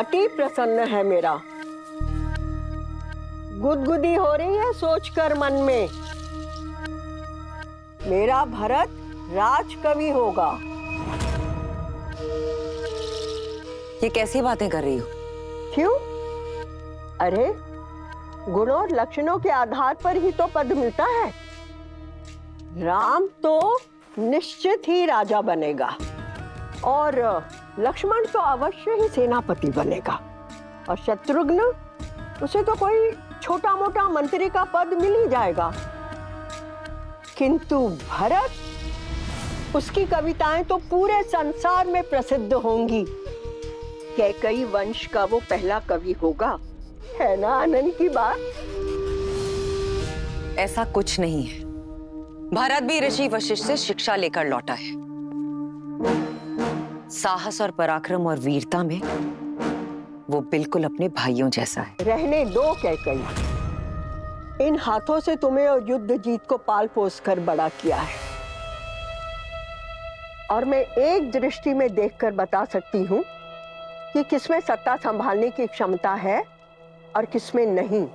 अति प्रसन्न है मेरा। गुदगुदी हो रही है सोचकर मन में, मेरा भरत राजकवि होगा। ये कैसी बातें कर रही हो? क्यों? अरे गुण और लक्षणों के आधार पर ही तो पद मिलता है। राम तो निश्चित ही राजा बनेगा और लक्ष्मण तो अवश्य ही सेनापति बनेगा, और शत्रुघ्न, उसे तो कोई छोटा मोटा मंत्री का पद मिल ही जाएगा। किंतु भरत, उसकी कविताएं तो पूरे संसार में प्रसिद्ध होंगी। कैकई वंश का वो पहला कवि होगा, है ना आनंद की बात? ऐसा कुछ नहीं है। भरत भी ऋषि वशिष्ठ से शिक्षा लेकर लौटा है। साहस और पराक्रम और वीरता में वो बिल्कुल अपने भाइयों जैसा है। रहने दो कैकई, इन हाथों से तुम्हें और युद्ध जीत को पाल पोस कर बड़ा किया है, और मैं एक दृष्टि में देखकर बता सकती हूँ कि किसमें सत्ता संभालने की क्षमता है और किसमें नहीं।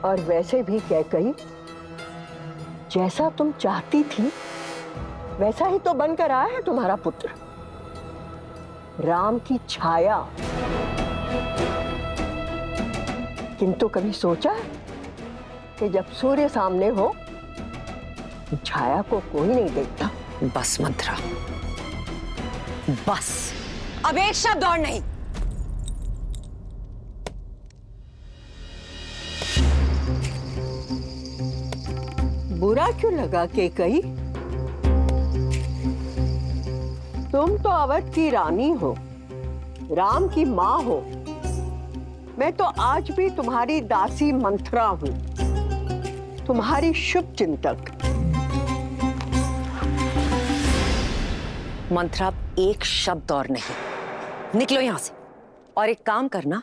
और वैसे भी कैकई, जैसा तुम चाहती थी वैसा ही तो बनकर आया है तुम्हारा पुत्र, राम की छाया। किंतु कभी सोचा कि जब सूर्य सामने हो तो छाया को कोई नहीं देखता। बस मंत्रा, बस, अब एक शब्द और नहीं। बुरा क्यों लगा कैकई? तुम तो अवध की रानी हो, राम की माँ हो। मैं तो आज भी तुम्हारी दासी मंथरा हूं, तुम्हारी शुभ चिंतक। मंत्रा, अब एक शब्द और नहीं। निकलो यहां से, और एक काम करना,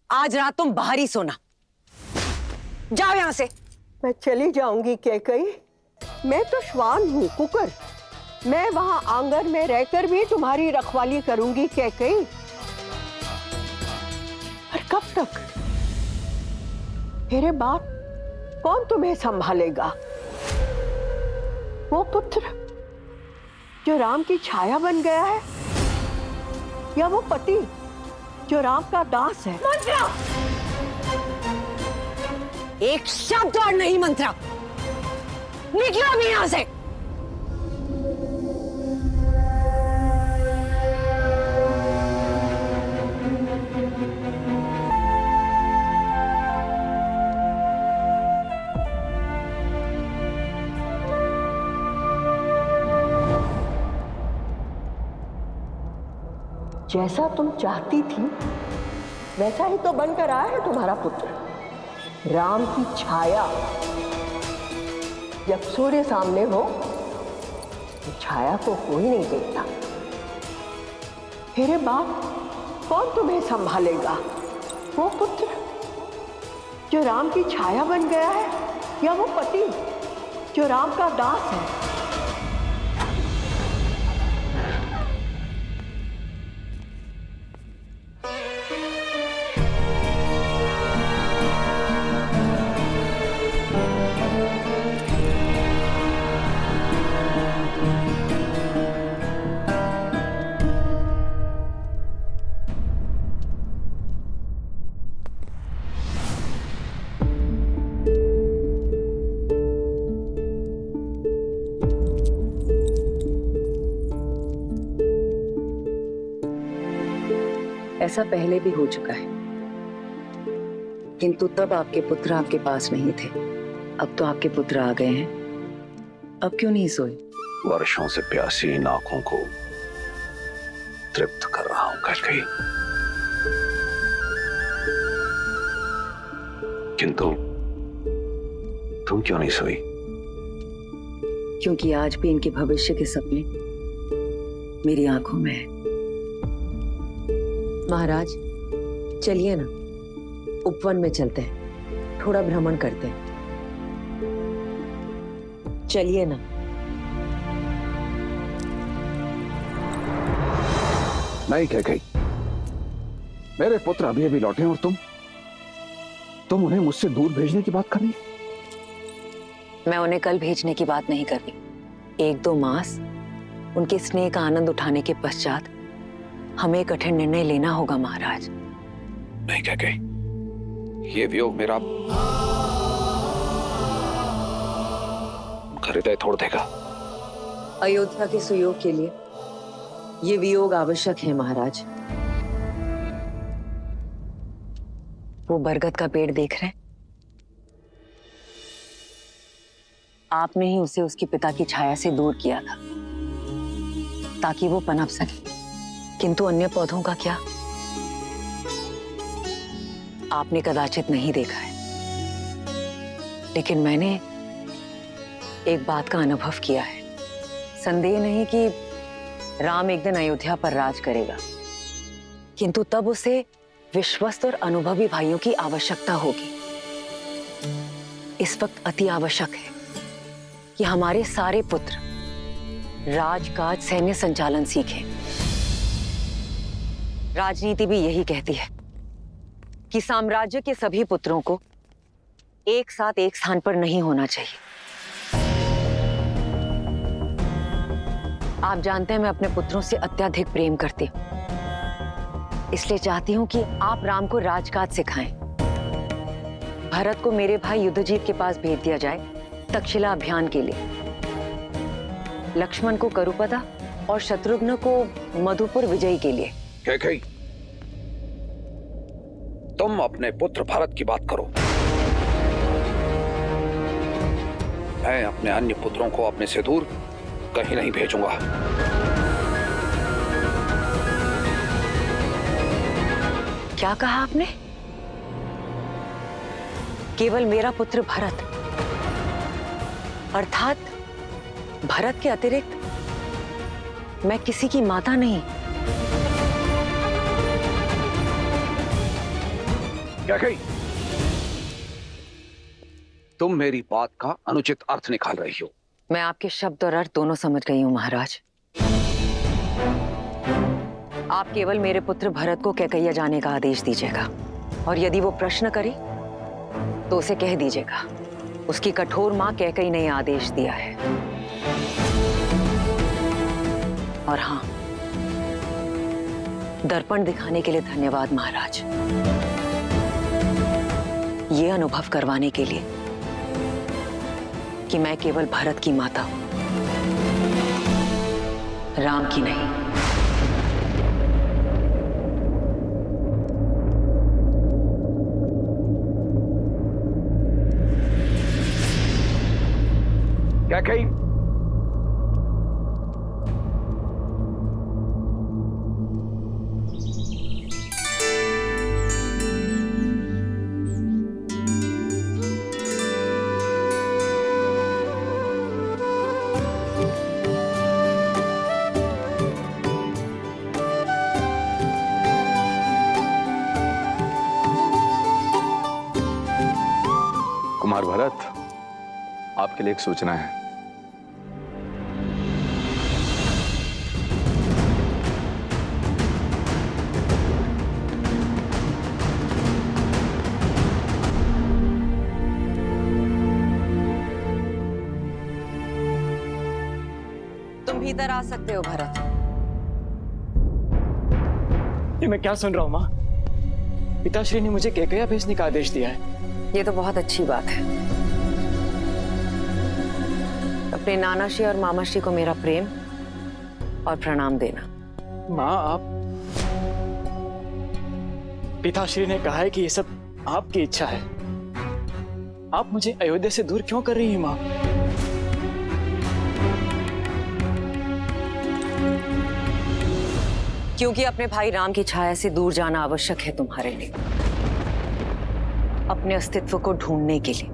आज रात तुम बाहर ही सोना। जाओ यहां से। मैं चली जाऊंगी कैकई, मैं तो श्वान हूं, कुकर। मैं वहां आंगन में रहकर भी तुम्हारी रखवाली करूंगी कैकई। पर कब तक? मेरे बाप कौन तुम्हें संभालेगा? वो पुत्र जो राम की छाया बन गया है, या वो पति जो राम का दास है? मंत्रा, एक शब्द और नहीं। मंत्रा, निकलो अभी यहां से। जैसा तुम चाहती थी वैसा ही तो बनकर आया है तुम्हारा पुत्र, राम की छाया। जब सूर्य सामने हो तो छाया को कोई नहीं देखता। मेरे बाप कौन तुम्हें संभालेगा? वो पुत्र जो राम की छाया बन गया है, या वो पति जो राम का दास है? ऐसा पहले भी हो चुका है, किंतु तब आपके पुत्र आपके पास नहीं थे। अब तो आपके पुत्र आ गए हैं, अब क्यों नहीं सोए? वर्षों से प्यासी इन आंखों को तृप्त कर रहा हूं कैकई। किंतु तुम क्यों नहीं सोई? क्योंकि आज भी इनके भविष्य के सपने मेरी आंखों में है। महाराज, चलिए ना, उपवन में चलते हैं, थोड़ा भ्रमण करते हैं। चलिए ना। नहीं कह गई। मेरे पुत्र अभी अभी लौटे और तुम उन्हें मुझसे दूर भेजने की बात कर रही। मैं उन्हें कल भेजने की बात नहीं कर रही। 1-2 मास उनके स्नेह का आनंद उठाने के पश्चात हमें एक कठिन निर्णय लेना होगा महाराज। नहीं कह गई, ये वियोग मेरा हृदय तोड़ देगा। अयोध्या के सुयोग के लिए ये वियोग आवश्यक है महाराज। वो बरगद का पेड़ देख रहे हैं? आपने ही उसे उसके पिता की छाया से दूर किया था ताकि वो पनप सके, किंतु अन्य पौधों का क्या? आपने कदाचित नहीं देखा है, लेकिन मैंने एक बात का अनुभव किया है। संदेह नहीं कि राम एक दिन अयोध्या पर राज करेगा, किंतु तब उसे विश्वस्त और अनुभवी भाइयों की आवश्यकता होगी। इस वक्त अति आवश्यक है कि हमारे सारे पुत्र राजकाज, सैन्य संचालन सीखें। राजनीति भी यही कहती है कि साम्राज्य के सभी पुत्रों को एक साथ एक स्थान पर नहीं होना चाहिए। आप जानते हैं मैं अपने पुत्रों से अत्यधिक प्रेम करती हूं, इसलिए चाहती हूं कि आप राम को राजकाज सिखाएं। भरत को मेरे भाई युद्धजीत के पास भेज दिया जाए तक्षशिला अभियान के लिए, लक्ष्मण को करुपदा और शत्रुघ्न को मधुपुर विजय के लिए। कैकेयी, तुम अपने पुत्र भरत की बात करो। मैं अपने अन्य पुत्रों को अपने से दूर कहीं नहीं भेजूंगा। क्या कहा आपने? केवल मेरा पुत्र भरत, अर्थात भरत के अतिरिक्त मैं किसी की माता नहीं। कैकेयी, तुम मेरी बात का अनुचित अर्थ निकाल रही हो। मैं आपके शब्द और अर्थ दोनों समझ गई हूं महाराज। आप केवल मेरे पुत्र भरत को कैकैया जाने का आदेश दीजिएगा, और यदि वो प्रश्न करे तो उसे कह दीजिएगा उसकी कठोर मां कैकैयी ने आदेश दिया है। और हाँ, दर्पण दिखाने के लिए धन्यवाद महाराज। ये अनुभव करवाने के लिए कि मैं केवल भरत की माता हूं, राम की नहीं। कैकेयी, कुमार भरत, आपके लिए एक सूचना है। तुम भीतर आ सकते हो भरत। ये मैं क्या सुन रहा हूँ माँ? पिताश्री ने मुझे कैकैया भेजने का आदेश दिया है। ये तो बहुत अच्छी बात है। अपने नानाश्री और मामाश्री को मेरा प्रेम और प्रणाम देना। माँ, आप, पिताश्री ने कहा है कि ये सब आपकी इच्छा है। आप मुझे अयोध्या से दूर क्यों कर रही हैं माँ? क्योंकि अपने भाई राम की छाया से दूर जाना आवश्यक है तुम्हारे लिए, अपने अस्तित्व को ढूंढने के लिए,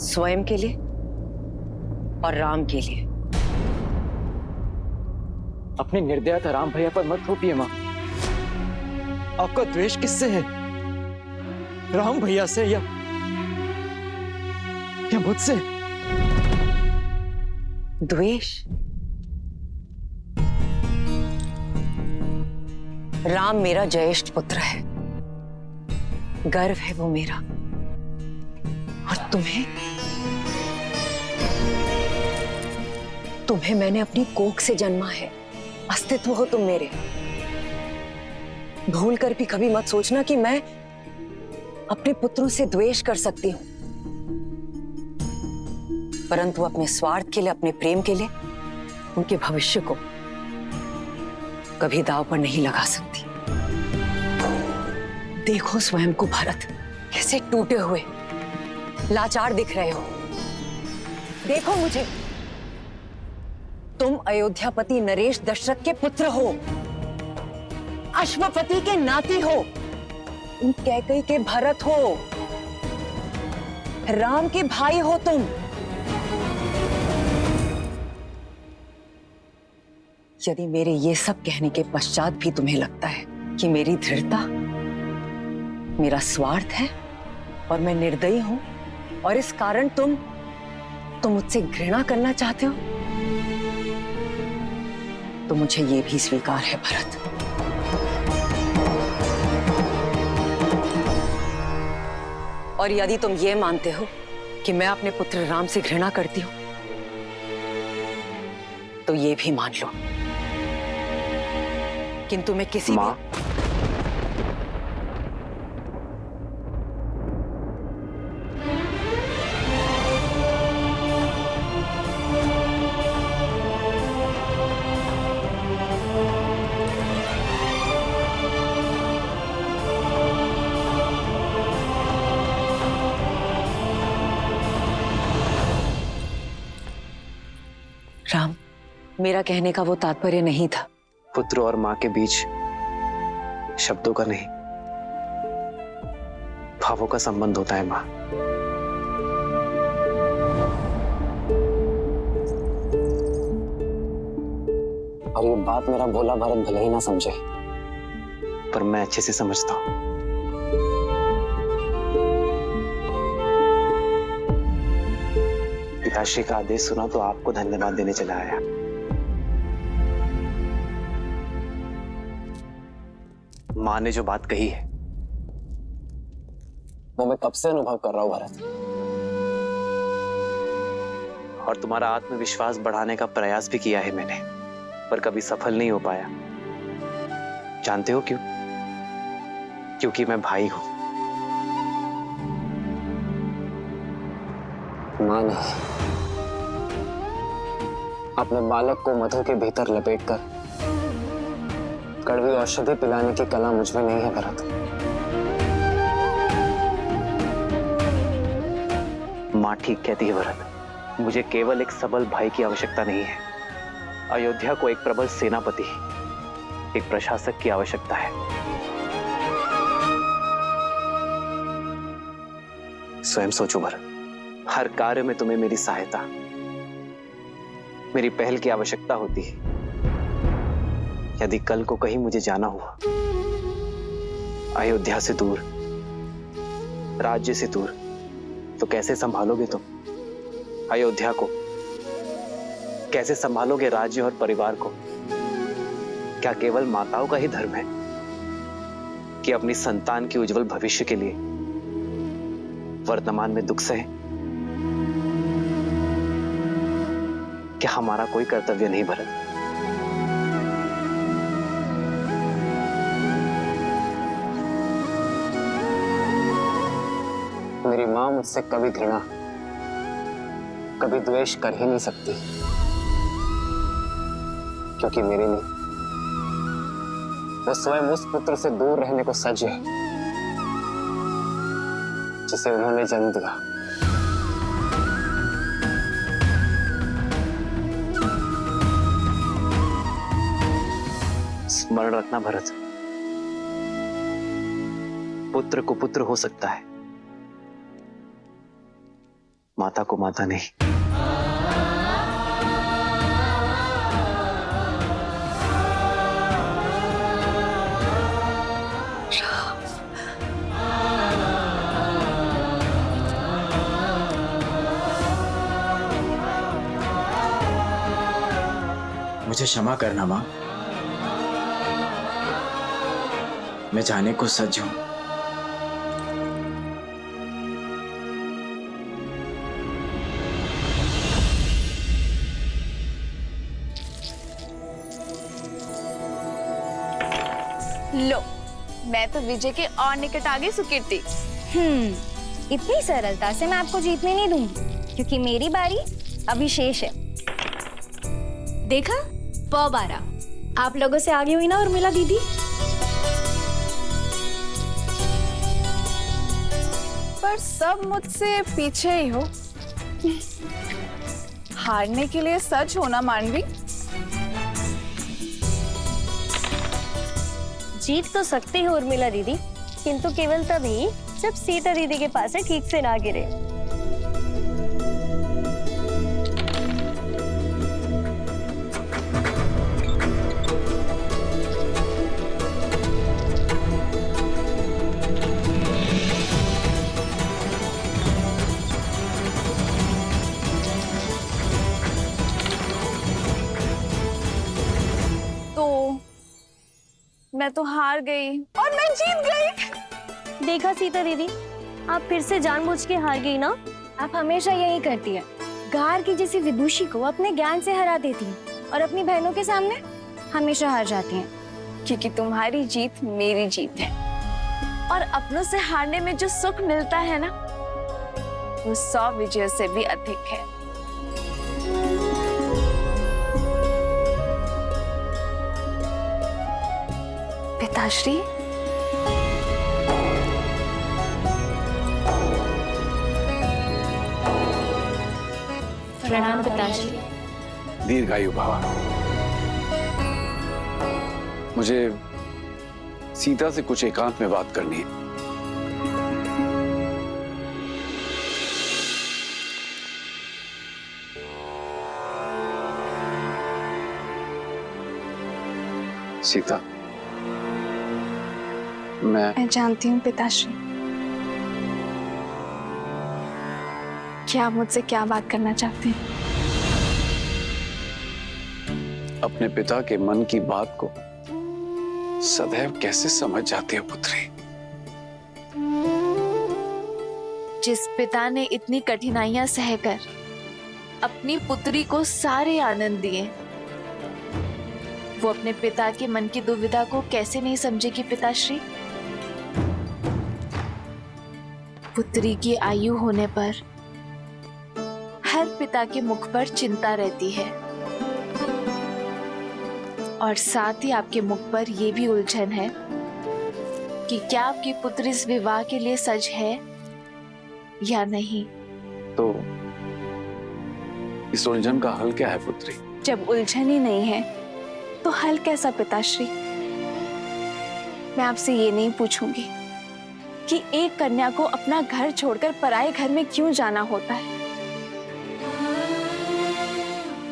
स्वयं के लिए और राम के लिए। अपनी निर्दयता राम भैया पर मत थोपिए माँ। आपका द्वेष किससे है? राम भैया से या मुझसे? द्वेष? राम मेरा ज्येष्ठ पुत्र है, गर्व है वो मेरा। और तुम्हें मैंने अपनी कोख से जन्मा है, अस्तित्व हो तुम मेरे। भूल कर भी कभी मत सोचना कि मैं अपने पुत्रों से द्वेष कर सकती हूं, परंतु अपने स्वार्थ के लिए, अपने प्रेम के लिए उनके भविष्य को कभी दांव पर नहीं लगा सकती। देखो स्वयं को भरत, कैसे टूटे हुए लाचार दिख रहे हो। देखो मुझे, तुम अयोध्यापति नरेश दशरथ के पुत्र हो, अश्वपति के नाती हो, तुम कैकेयी के भरत हो, राम के भाई हो तुम। यदि मेरे ये सब कहने के पश्चात भी तुम्हें लगता है कि मेरी दृढ़ता, मेरा स्वार्थ है और मैं निर्दयी हूं और इस कारण तुम मुझसे घृणा करना चाहते हो, तो मुझे ये भी स्वीकार है भरत। और यदि तुम ये मानते हो कि मैं अपने पुत्र राम से घृणा करती हूं, तो ये भी मान लो, किंतु मैं किसी मां, राम, मेरा कहने का वो तात्पर्य नहीं था। पुत्र और मां के बीच शब्दों का नहीं, भावों का संबंध होता है मां। और ये बात मेरा भोला भरत भले ही ना समझे, पर मैं अच्छे से समझता हूं। पिताश्री का आदेश सुना तो आपको धन्यवाद देने चला आया। मां ने जो बात कही है वो मैं कब से अनुभव कर रहा हूं भरत, और तुम्हारा आत्मविश्वास बढ़ाने का प्रयास भी किया है मैंने, पर कभी सफल नहीं हो पाया। जानते हो क्यों? क्योंकि मैं भाई हूं। मां ने अपने बालक को मधु के भीतर लपेटकर कड़वी औषधि पिलाने की कला मुझ में नहीं है भरत। मां ठीक कहती है भरत, मुझे केवल एक सबल भाई की आवश्यकता नहीं है, अयोध्या को एक प्रबल सेनापति, एक प्रशासक की आवश्यकता है। स्वयं सोचो भरत, हर कार्य में तुम्हें मेरी सहायता, मेरी पहल की आवश्यकता होती है। यदि कल को कहीं मुझे जाना हुआ, अयोध्या से दूर, राज्य से दूर, तो कैसे संभालोगे तुम अयोध्या को? कैसे संभालोगे राज्य और परिवार को? क्या केवल माताओं का ही धर्म है कि अपनी संतान के उज्जवल भविष्य के लिए वर्तमान में दुख सहे? क्या हमारा कोई कर्तव्य नहीं भरत? मेरी मां मुझसे कभी घृणा, कभी द्वेष कर ही नहीं सकती, क्योंकि मेरे लिए वो स्वयं उस पुत्र से दूर रहने को सज्ज है जिसे उन्होंने जन्म दिया। स्मरण रखना भरत, पुत्र को पुत्र हो सकता है, माता को माता नहीं। मुझे क्षमा करना मां। मैं जाने को सज्ज हूं। लो, मैं तो विजय के और निकट आ गई सुकीर्ति। इतनी सरलता से मैं आपको जीतने नहीं दूंगी, क्योंकि मेरी बारी अभी शेष है। देखा, पौ 12 आप लोगों से आगे हुई ना उर्मिला दीदी। पर सब मुझसे पीछे ही हो। हारने के लिए सच होना मानवी। जीत तो सकती हो उर्मिला दीदी, किंतु केवल तभी जब सीता दीदी के पास से ठीक से ना गिरे। मैं तो हार गई और मैं जीत गई। देखा सीता दीदी, आप फिर से जानबूझ के हार गई ना। आप हमेशा यही करती है, गार की जैसी विदुषी को अपने ज्ञान से हरा देती हैं और अपनी बहनों के सामने हमेशा हार जाती हैं। क्योंकि तुम्हारी जीत मेरी जीत है, और अपनों से हारने में जो सुख मिलता है ना, वो 100 विजयों से भी अधिक है। पिताश्री, प्रणाम पिताश्री। दीर्घायु भव। मुझे सीता से कुछ एकांत में बात करनी है। सीता, मैं जानती हूँ पिताश्री कि आप मुझसे क्या बात करना चाहते हैं। अपने पिता के मन की बात को सदैव कैसे समझ जाती हो पुत्री? जिस पिता ने इतनी कठिनाइयां सहकर अपनी पुत्री को सारे आनंद दिए, वो अपने पिता के मन की दुविधा को कैसे नहीं समझेगी पिताश्री? पुत्री की आयु होने पर हर पिता के मुख पर चिंता रहती है, और साथ ही आपके मुख पर यह भी उलझन है कि क्या आपकी पुत्री इस विवाह के लिए सज है या नहीं। तो इस उलझन का हल क्या है पुत्री? जब उलझन ही नहीं है तो हल कैसा पिताश्री? मैं आपसे ये नहीं पूछूंगी कि एक कन्या को अपना घर छोड़कर पराये घर में क्यों जाना होता है,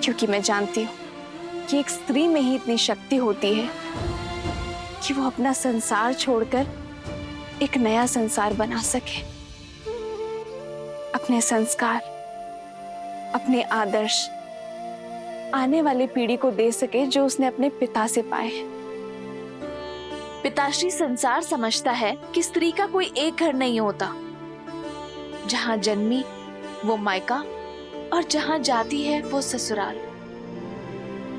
क्योंकि मैं जानती हूं कि एक स्त्री में ही इतनी शक्ति होती है कि वो अपना संसार छोड़कर एक नया संसार बना सके, अपने संस्कार, अपने आदर्श आने वाली पीढ़ी को दे सके जो उसने अपने पिता से पाए हैं। पिताश्री, संसार समझता है कि स्त्री का कोई एक घर नहीं होता, जहां जन्मी वो मायका और जहां जाती है वो ससुराल।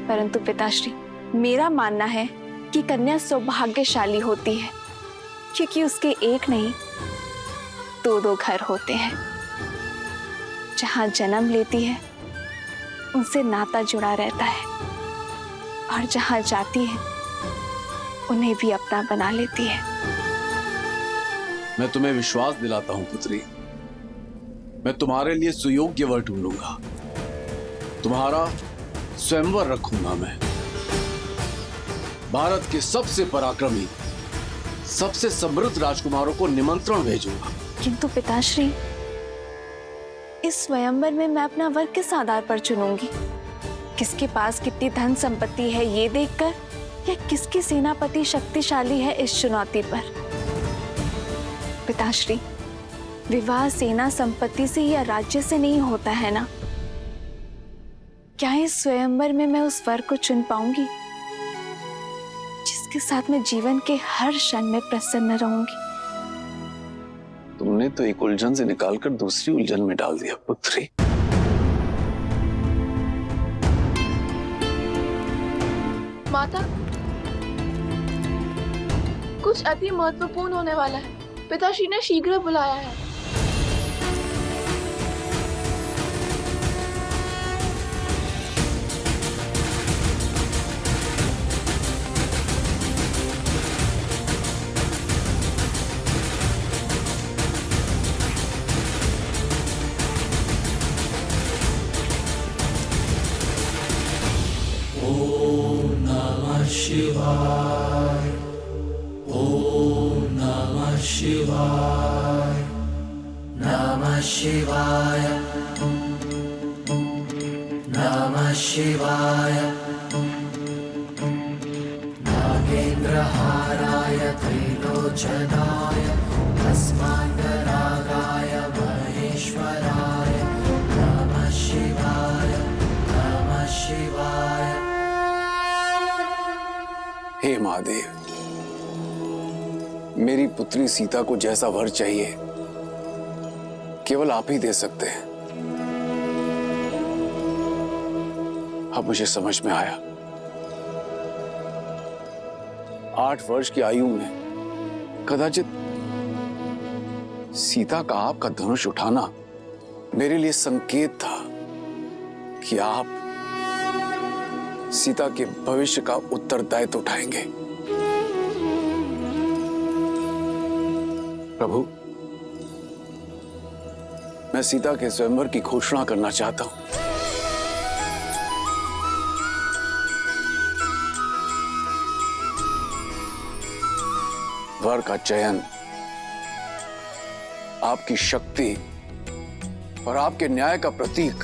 परंतु पिताश्री, मेरा मानना है कि कन्या सौभाग्यशाली होती है क्योंकि उसके एक नहीं 2-2 घर होते हैं। जहां जन्म लेती है उनसे नाता जुड़ा रहता है, और जहां जाती है उन्हें भी अपना बना लेती है। मैं तुम्हें विश्वास दिलाता हूं पुत्री, मैं तुम्हारे लिए सुयोग्य वर ढूंढूंगा, तुम्हारा स्वयंवर रखूंगा। मैं भारत के सबसे पराक्रमी, सबसे समृद्ध राजकुमारों को निमंत्रण भेजूंगा। किंतु पिताश्री, इस स्वयंवर में मैं अपना वर किस आधार पर चुनूंगी? किसके पास कितनी धन संपत्ति है ये देखकर, या किसकी सेनापति शक्तिशाली है इस चुनौती पर? पिताश्री, विवाह सेना संपत्ति से या राज्य से नहीं होता है ना? क्या इस स्वयंवर में मैं उस वर को चुन पाऊंगी जिसके साथ मैं जीवन के हर क्षण में प्रसन्न रहूंगी। तुमने तो एक उलझन से निकालकर दूसरी उलझन में डाल दिया पुत्री। माता, कुछ अति महत्वपूर्ण होने वाला है। पिताश्री ने शीघ्र बुलाया है। हे महादेव, मेरी पुत्री सीता को जैसा वर चाहिए केवल आप ही दे सकते हैं। अब मुझे समझ में आया, 8 वर्ष की आयु में कदाचित सीता का आपका धनुष उठाना मेरे लिए संकेत था कि आप सीता के भविष्य का उत्तरदायित्व उठाएंगे। प्रभु, मैं सीता के स्वयंवर की घोषणा करना चाहता हूं। वर का चयन आपकी शक्ति और आपके न्याय का प्रतीक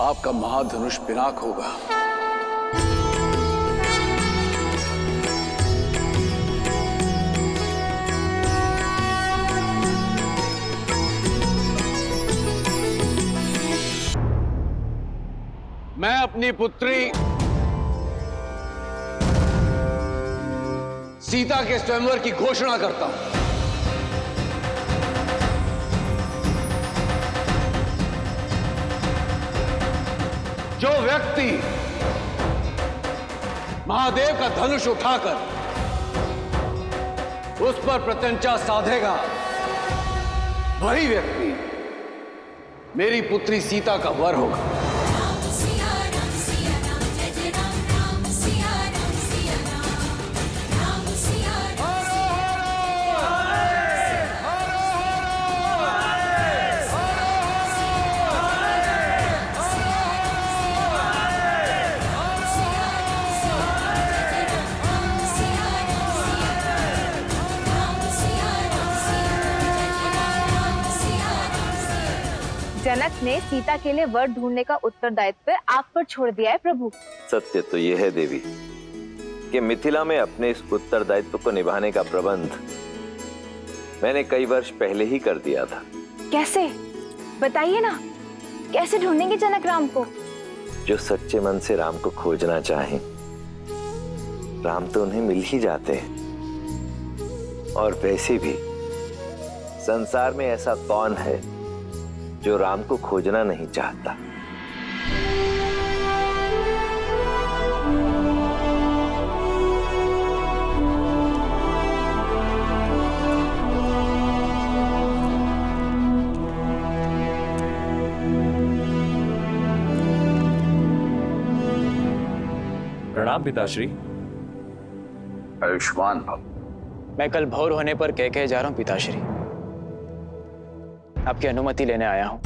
आपका महाधनुष पिनाक होगा। मैं अपनी पुत्री सीता के स्वयंवर की घोषणा करता हूं। जो व्यक्ति महादेव का धनुष उठाकर उस पर प्रत्यंचा साधेगा, वही व्यक्ति मेरी पुत्री सीता का वर होगा। जनक ने सीता के लिए वर ढूंढने का उत्तरदायित्व आप पर छोड़ दिया है प्रभु। सत्य तो यह है देवी कि मिथिला में अपने इस उत्तरदायित्व को निभाने का प्रबंध मैंने कई वर्ष पहले ही कर दिया था। कैसे, बताइए ना, कैसे ढूंढेंगे जनक राम को? जो सच्चे मन से राम को खोजना चाहें, राम तो उन्हें मिल ही जाते हैं। और वैसे भी संसार में ऐसा कौन है जो राम को खोजना नहीं चाहता? प्रणाम पिताश्री। आयुष्मान भव। मैं कल भोर होने पर कह जा रहा हूं पिताश्री। आपकी अनुमति लेने आया हूं।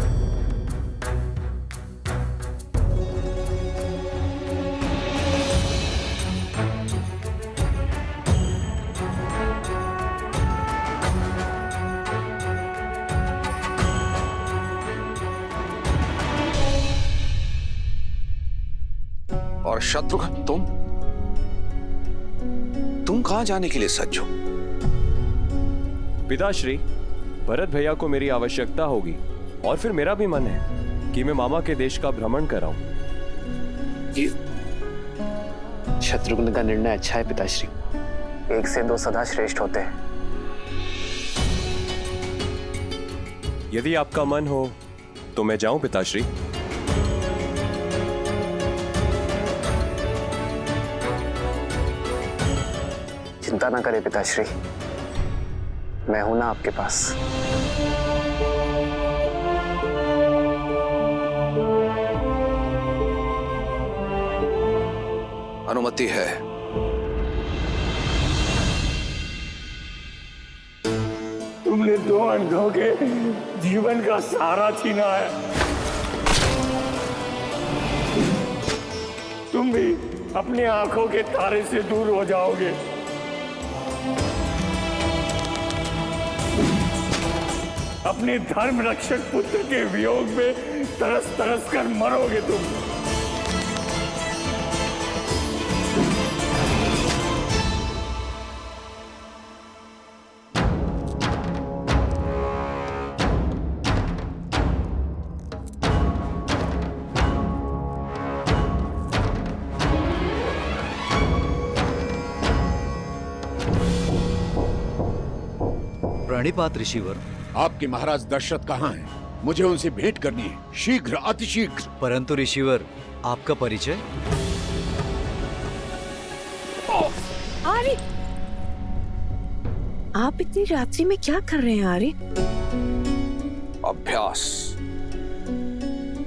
और शत्रुघ्न, तुम कहां जाने के लिए सज्ज हो? पिताश्री, भरत भैया को मेरी आवश्यकता होगी और फिर मेरा भी मन है कि मैं मामा के देश का भ्रमण कराऊं। शत्रुघ्न का निर्णय अच्छा है पिताश्री। 1 से 2 सदा श्रेष्ठ होते हैं। यदि आपका मन हो तो मैं जाऊं पिताश्री। चिंता ना करें पिताश्री, मैं हूं ना आपके पास। अनुमति है। तुमने 2 अंधों के जीवन का सहारा छीना है। तुम भी अपनी आंखों के तारे से दूर हो जाओगे। अपने धर्म रक्षक पुत्र के वियोग में तरस तरस कर मरोगे तुम। प्रणिपात ऋषिवर। आपके महाराज दशरथ कहाँ हैं? मुझे उनसे भेंट करनी है, शीघ्र, अतिशीघ्र। परंतु ऋषिवर, आपका परिचय? आर्य, आप इतनी रात्रि में क्या कर रहे हैं आर्य? अभ्यास।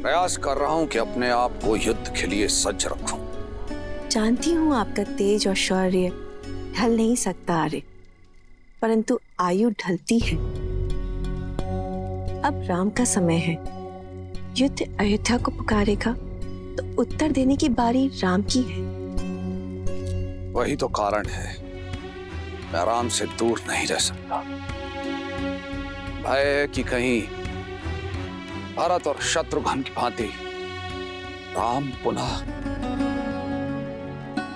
प्रयास कर रहा हूं कि अपने आप को युद्ध के लिए सज्ज रखूं। जानती हूँ आपका तेज और शौर्य ढल नहीं सकता आर्य, परंतु आयु ढलती है। अब राम का समय है। युद्ध अयोध्या को पुकारेगा तो उत्तर देने की बारी राम की है। वही तो कारण है, मैं राम से दूर नहीं रह सकता। भय है कि कहीं भरत और शत्रुघ्न की भांति राम पुनः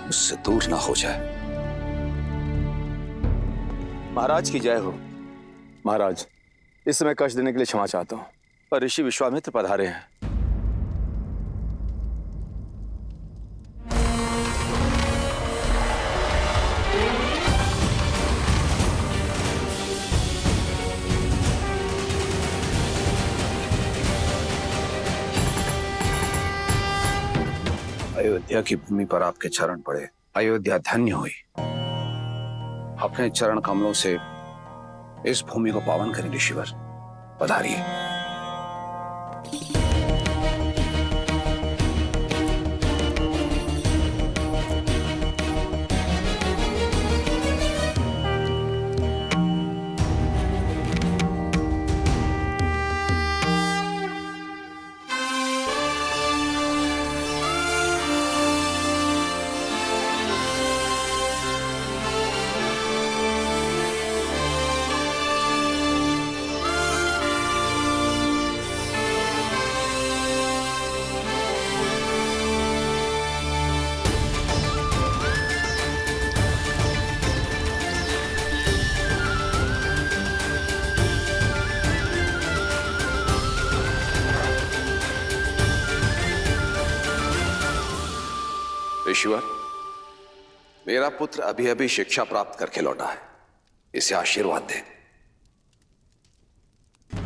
मुझसे दूर ना हो जाए। महाराज की जय हो। महाराज, इस समय कष्ट देने के लिए क्षमा चाहता हूं, पर ऋषि विश्वामित्र पधारे हैं। अयोध्या की भूमि पर आपके चरण पड़े, अयोध्या धन्य हुई। अपने चरण कमलों से इस भूमि को पावन करें ऋषिवर, पधारिए। ऋषिवर, मेरा पुत्र अभी अभी शिक्षा प्राप्त करके लौटा है, इसे आशीर्वाद दें।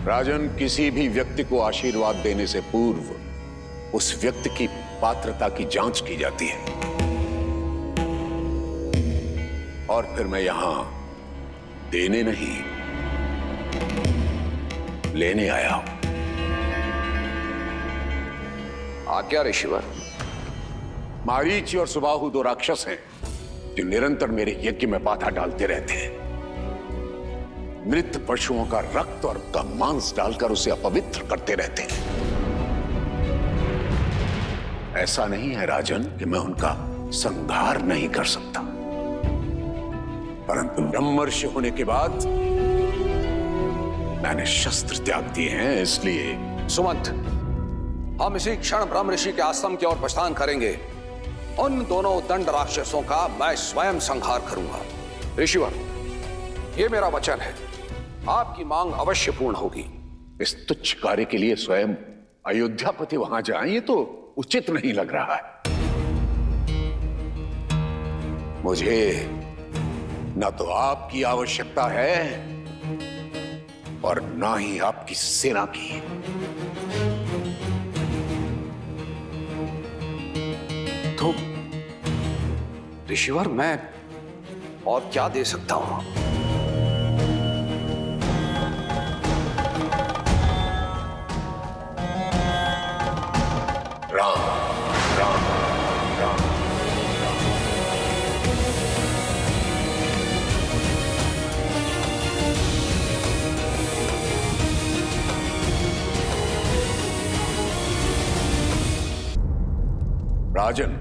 राजन, किसी भी व्यक्ति को आशीर्वाद देने से पूर्व उस व्यक्ति की पात्रता की जांच की जाती है, और फिर मैं यहां देने नहीं, लेने आया हूं। आज्ञा ऋषिवर। मारीच और सुबाहु 2 राक्षस हैं जो निरंतर मेरे यज्ञ में बाधा डालते रहते हैं। मृत पशुओं का रक्त और उनका मांस डालकर उसे अपवित्र करते रहते हैं। ऐसा नहीं है राजन कि मैं उनका संहार नहीं कर सकता, परंतु ब्रह्मर्षि होने के बाद मैंने शस्त्र त्याग दिए हैं, इसलिए। सुमंत, हम इसी क्षण ब्रह्म ऋषि के आश्रम की ओर प्रस्थान करेंगे। उन दोनों दंड राक्षसों का मैं स्वयं संहार करूंगा। ऋषिवर, ये मेरा वचन है, आपकी मांग अवश्य पूर्ण होगी। इस तुच्छ कार्य के लिए स्वयं अयोध्यापति वहां जाएं, ये तो उचित नहीं लग रहा है। मुझे न तो आपकी आवश्यकता है और ना ही आपकी सेना की। तो ऋषिवर, मैं और क्या दे सकता हूं? राम राम राम। राजन,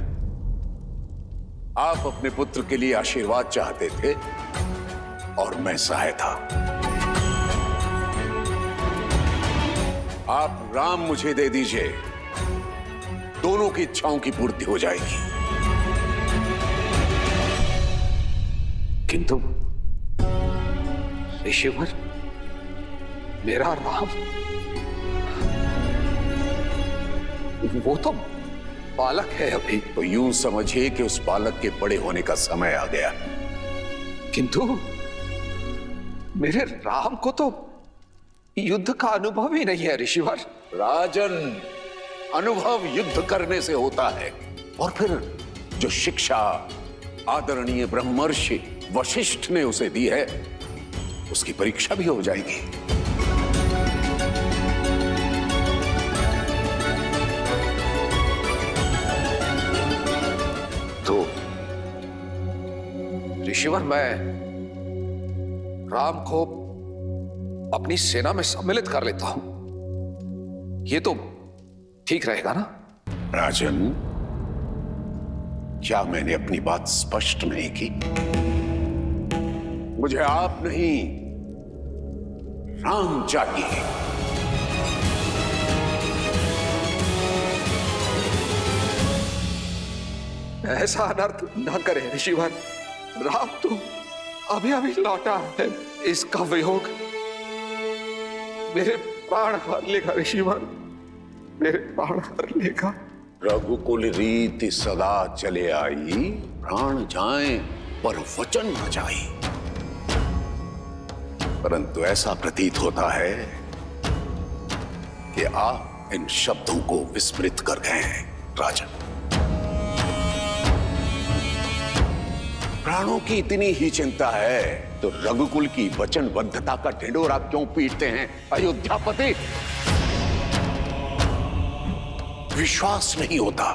आप अपने पुत्र के लिए आशीर्वाद चाहते थे और मैं सहायता। आप राम मुझे दे दीजिए, दोनों की इच्छाओं की पूर्ति हो जाएगी। किंतु ऋषिवर, मेरा राम, वो तो बालक है अभी। तो यूं समझिए कि उस बालक के बड़े होने का समय आ गया। किंतु मेरे राम को तो युद्ध का अनुभव ही नहीं है ऋषिवर। राजन, अनुभव युद्ध करने से होता है, और फिर जो शिक्षा आदरणीय ब्रह्मर्षि वशिष्ठ ने उसे दी है, उसकी परीक्षा भी हो जाएगी। तो ऋषिवर, मैं राम को अपनी सेना में सम्मिलित कर लेता हूं। ये तो ठीक रहेगा ना? राजन, क्या मैंने अपनी बात स्पष्ट नहीं की? मुझे आप नहीं, राम चाहिए। ऐसा अनर्थ न करे ऋषिवर। राम तो अभी अभी लौटा है। इसका वियोग मेरे प्राण हर लेगा ऋषिवर, मेरे प्राण हर लेगा। रघुकुल रीति सदा चले आई, प्राण जाए पर वचन न जाए। परंतु ऐसा प्रतीत होता है कि आप इन शब्दों को विस्मृत कर गए हैं राजन। प्राणों की इतनी ही चिंता है तो रघुकुल की वचनबद्धता का ढिंढोरा क्यों पीटते हैं अयोध्यापति? विश्वास नहीं होता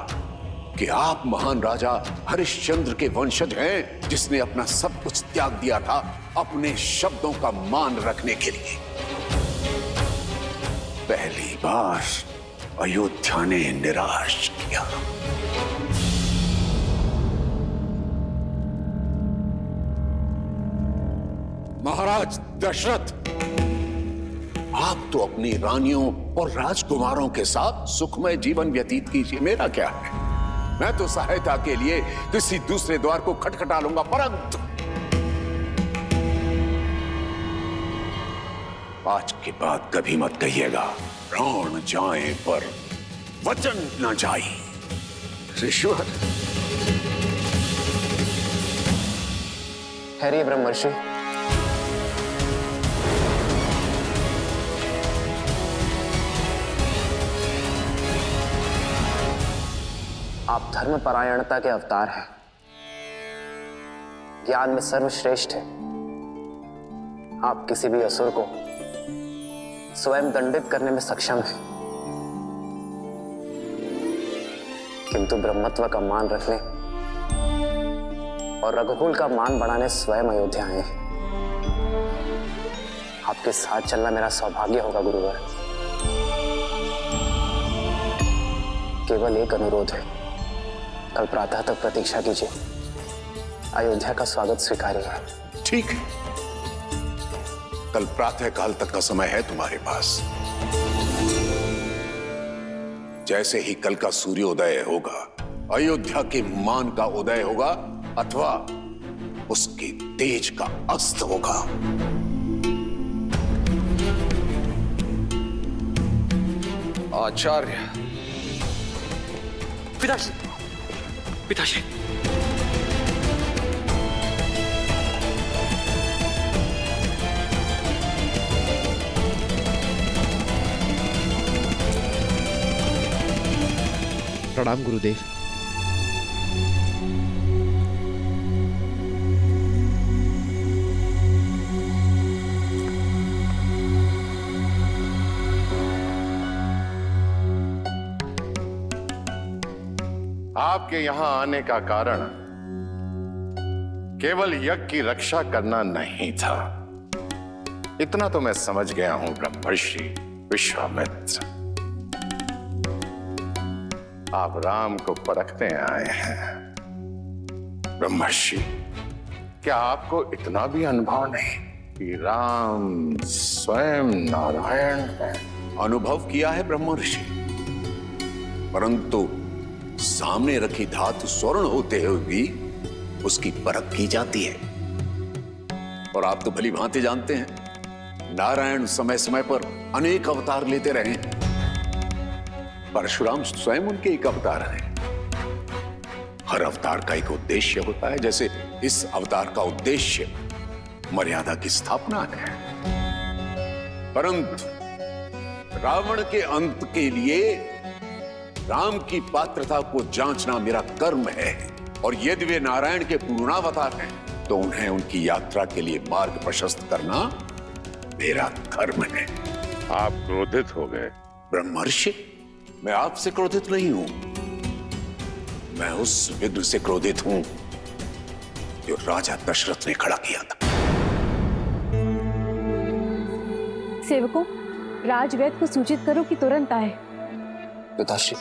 कि आप महान राजा हरिश्चंद्र के वंशज हैं, जिसने अपना सब कुछ त्याग दिया था अपने शब्दों का मान रखने के लिए। पहली बार अयोध्या ने निराश किया। महाराज दशरथ, आप तो अपनी रानियों और राजकुमारों के साथ सुखमय जीवन व्यतीत कीजिए, मेरा क्या है? मैं तो सहायता के लिए किसी दूसरे द्वार को खटखटा लूंगा, परंतु आज के बाद कभी मत कहिएगा प्राण जाए पर वचन न जाए। ऋषिवर, ठहरिए ब्रह्मर्षि। आप धर्मपरायणता के अवतार हैं, ज्ञान में सर्वश्रेष्ठ है। आप किसी भी असुर को स्वयं दंडित करने में सक्षम हैं, किंतु ब्रह्मत्व का मान रखने और रघुकुल का मान बढ़ाने स्वयं अयोध्या आए हैं। आपके साथ चलना मेरा सौभाग्य होगा गुरुवर। केवल एक अनुरोध है, कल प्रातः तक प्रतीक्षा कीजिए, अयोध्या का स्वागत स्वीकार्य है। ठीक है, कल प्रातः काल तक का समय है तुम्हारे पास। जैसे ही कल का सूर्योदय होगा, अयोध्या के मान का उदय होगा अथवा उसके तेज का अस्त होगा। आचार्य, पिताश्री, पिताश्री, प्रणाम गुरुदेव। आपके यहां आने का कारण केवल यज्ञ की रक्षा करना नहीं था। इतना तो मैं समझ गया हूं ब्रह्मर्षि विश्वामित्र, आप राम को परखने आए हैं। ब्रह्मर्षि, क्या आपको इतना भी अनुभव नहीं कि राम स्वयं नारायण है? अनुभव किया है ब्रह्मर्षि, परंतु सामने रखी धातु स्वर्ण होते हुए भी उसकी परख की जाती है। और आप तो भली भांति जानते हैं, नारायण समय समय पर अनेक अवतार लेते रहे। परशुराम स्वयं उनके एक अवतार हैं। हर अवतार का एक उद्देश्य होता है, जैसे इस अवतार का उद्देश्य मर्यादा की स्थापना है। परंतु रावण के अंत के लिए राम की पात्रता को जांचना मेरा कर्म है, और यदि वे नारायण के पूर्णावतार हैं तो उन्हें उनकी यात्रा के लिए मार्ग प्रशस्त करना मेरा कर्म है। आप क्रोधित हो गए? ब्रह्मर्षि, मैं आपसे क्रोधित नहीं हूं, मैं उस विघ्न से क्रोधित हूं जो राजा दशरथ ने खड़ा किया था। सेवकों, राजवैद्य को सूचित करो कि तुरंत आए। पिताश्री,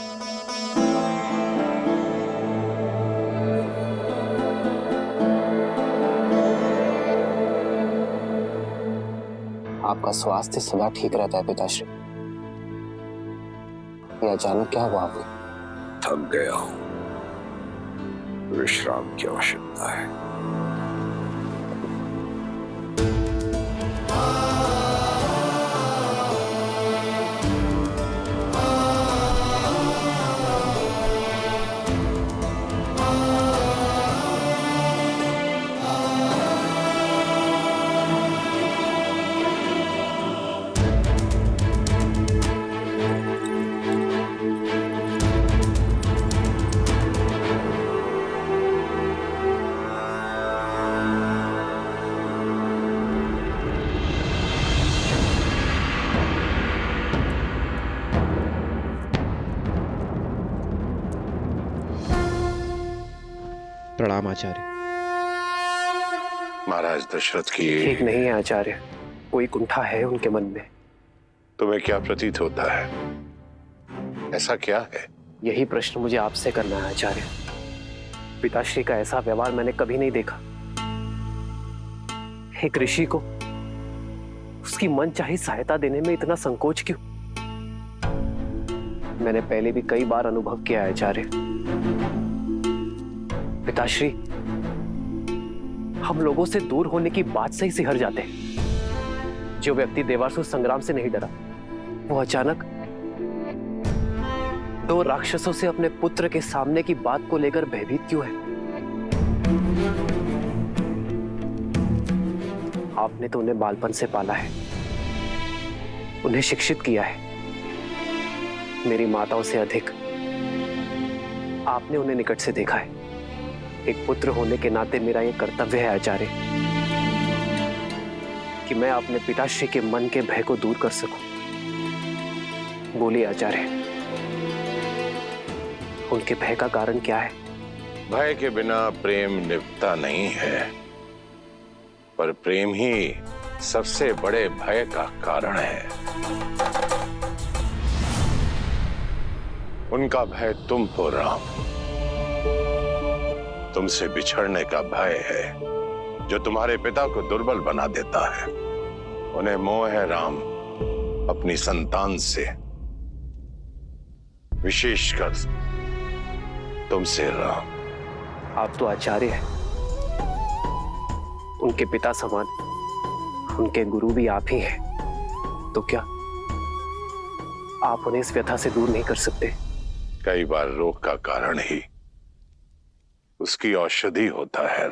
आपका स्वास्थ्य सदा ठीक रहता है पिताश्री। ये अचानक क्या हुआ आपको? थक गया हूं, विश्राम की आवश्यकता है। प्रणाम आचार्य। महाराज दशरथ की ठीक नहीं है आचार्य, कोई कुंठा है उनके मन में। तुम्हें क्या प्रतीत होता है? ऐसा क्या है? यही प्रश्न मुझे आपसे करना है आचार्य। पिताश्री का ऐसा व्यवहार मैंने कभी नहीं देखा। एक ऋषि को उसकी मनचाही सहायता देने में इतना संकोच क्यों? मैंने पहले भी कई बार अनुभव किया है आचार्य। पिताश्री, हम लोगों से दूर होने की बात से ही सिहर जाते हैं। जो व्यक्ति देवासुर संग्राम से नहीं डरा, वो अचानक दो राक्षसों से अपने पुत्र के सामने की बात को लेकर भयभीत क्यों है? आपने तो उन्हें बालपन से पाला है, उन्हें शिक्षित किया है। मेरी माताओं से अधिक आपने उन्हें निकट से देखा है। एक पुत्र होने के नाते मेरा यह कर्तव्य है आचार्य कि मैं अपने पिताश्री के मन के भय को दूर कर सकूं। बोलिए आचार्य, उनके भय का कारण क्या है? भय के बिना प्रेम निभता नहीं है, पर प्रेम ही सबसे बड़े भय का कारण है। उनका भय तुम हो राम, तुमसे बिछड़ने का भय है जो तुम्हारे पिता को दुर्बल बना देता है। उन्हें मोह है राम अपनी संतान से, विशेषकर तुमसे राम। आप तो आचार्य हैं, उनके पिता समान, उनके गुरु भी आप ही हैं। तो क्या आप उन्हें इस व्यथा से दूर नहीं कर सकते? कई बार रोग का कारण ही उसकी औषधि होता है।